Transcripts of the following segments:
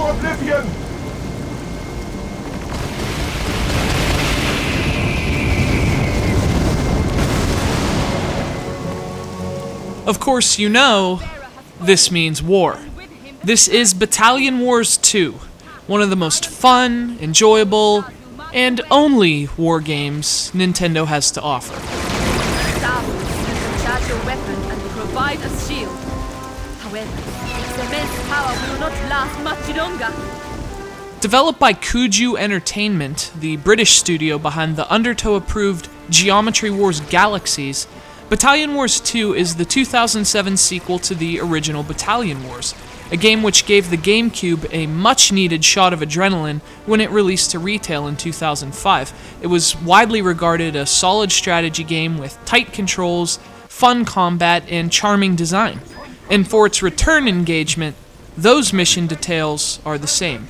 oblivion! Of course, you know, this means war. This is Battalion Wars 2, one of the most fun, enjoyable, and only war games Nintendo has to offer. Charge your weapon and provide a shield. However, its immense power will not last much longer. Developed by Kuju Entertainment, the British studio behind the Undertow-approved Geometry Wars Galaxies, Battalion Wars 2 is the 2007 sequel to the original Battalion Wars, a game which gave the GameCube a much-needed shot of adrenaline when it released to retail in 2005. It was widely regarded a solid strategy game with tight controls, fun combat, and charming design. And for its return engagement, those mission details are the same.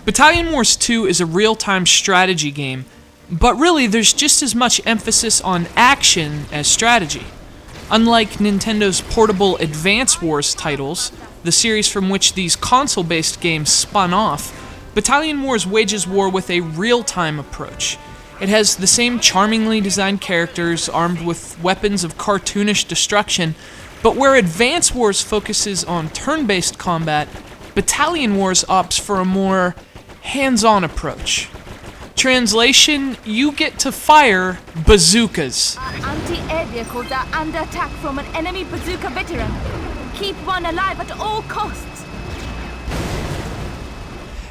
Battalion Wars 2 is a real-time strategy game, but really there's just as much emphasis on action as strategy. Unlike Nintendo's portable Advance Wars titles, the series from which these console-based games spun off, Battalion Wars wages war with a real-time approach. It has the same charmingly designed characters armed with weapons of cartoonish destruction, but where Advance Wars focuses on turn-based combat, Battalion Wars opts for a more hands-on approach. Translation, you get to fire bazookas. Anti-air vehicles are under attack from an enemy bazooka veteran. Keep one alive at all costs.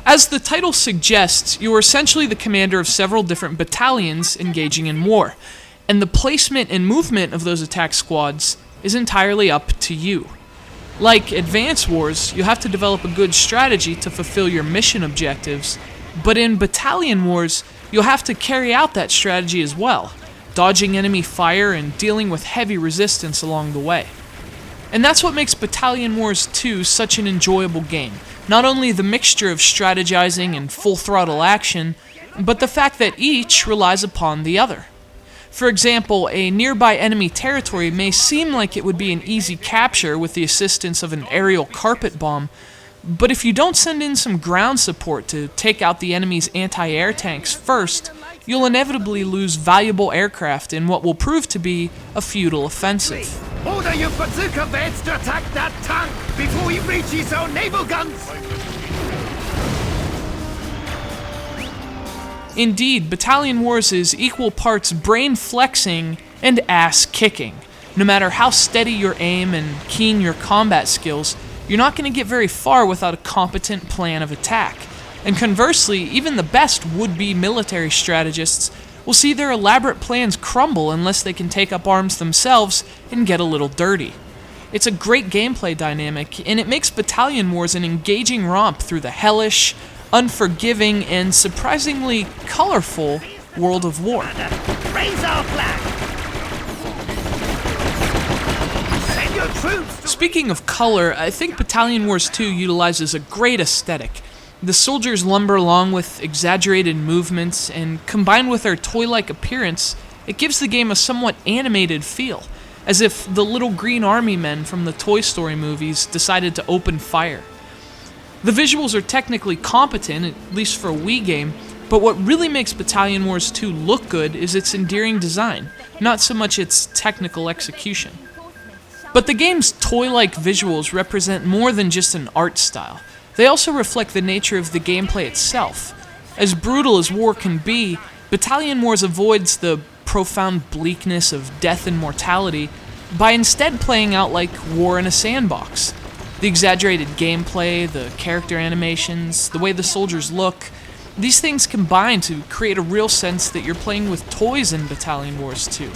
As the title suggests, you are essentially the commander of several different battalions engaging in war, and the placement and movement of those attack squads is entirely up to you. Like Advance Wars, you have to develop a good strategy to fulfill your mission objectives, but in Battalion Wars, you'll have to carry out that strategy as well, dodging enemy fire and dealing with heavy resistance along the way. And that's what makes Battalion Wars 2 such an enjoyable game. Not only the mixture of strategizing and full-throttle action, but the fact that each relies upon the other. For example, a nearby enemy territory may seem like it would be an easy capture with the assistance of an aerial carpet bomb, but if you don't send in some ground support to take out the enemy's anti-air tanks first, you'll inevitably lose valuable aircraft in what will prove to be a futile offensive. Order your bazooka vets to attack that tank before he reaches our naval guns! Indeed, Battalion Wars is equal parts brain-flexing and ass-kicking. No matter how steady your aim and keen your combat skills, you're not going to get very far without a competent plan of attack. And conversely, even the best would-be military strategists will see their elaborate plans crumble unless they can take up arms themselves and get a little dirty. It's a great gameplay dynamic, and it makes Battalion Wars an engaging romp through the hellish, unforgiving, and surprisingly colorful world of war. Raise our flag! Send your troops! Speaking of color, I think Battalion Wars 2 utilizes a great aesthetic. The soldiers lumber along with exaggerated movements, and combined with their toy-like appearance, it gives the game a somewhat animated feel, as if the little green army men from the Toy Story movies decided to open fire. The visuals are technically competent, at least for a Wii game, but what really makes Battalion Wars 2 look good is its endearing design, not so much its technical execution. But the game's toy-like visuals represent more than just an art style. They also reflect the nature of the gameplay itself. As brutal as war can be, Battalion Wars avoids the profound bleakness of death and mortality by instead playing out like war in a sandbox. The exaggerated gameplay, the character animations, the way the soldiers look, these things combine to create a real sense that you're playing with toys in Battalion Wars 2.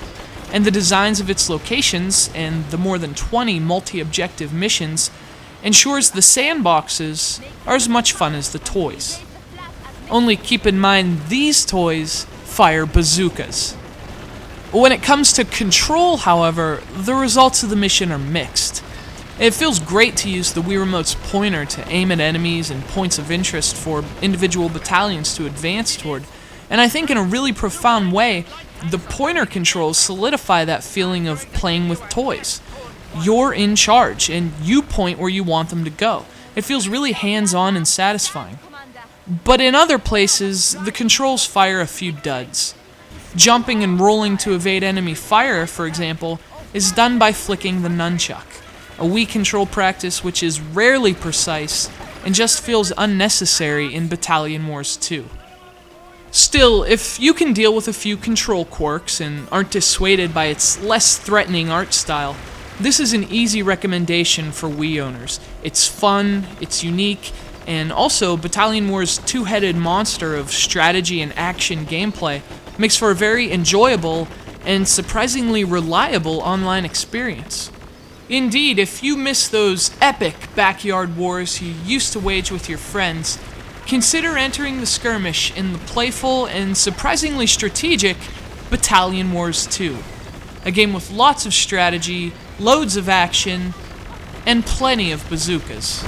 And the designs of its locations, and the more than 20 multi-objective missions, ensures the sandboxes are as much fun as the toys. Only keep in mind these toys fire bazookas. When it comes to control, however, the results of the mission are mixed. It feels great to use the Wii Remote's pointer to aim at enemies and points of interest for individual battalions to advance toward, and I think in a really profound way, the pointer controls solidify that feeling of playing with toys. You're in charge, and you point where you want them to go. It feels really hands-on and satisfying. But in other places, the controls fire a few duds. Jumping and rolling to evade enemy fire, for example, is done by flicking the nunchuck, a Wii control practice which is rarely precise and just feels unnecessary in Battalion Wars 2. Still, if you can deal with a few control quirks and aren't dissuaded by its less threatening art style, this is an easy recommendation for Wii owners. It's fun, it's unique, and also Battalion Wars' two-headed monster of strategy and action gameplay makes for a very enjoyable and surprisingly reliable online experience. Indeed, if you miss those epic backyard wars you used to wage with your friends, consider entering the skirmish in the playful and surprisingly strategic Battalion Wars 2, a game with lots of strategy, loads of action, and plenty of bazookas.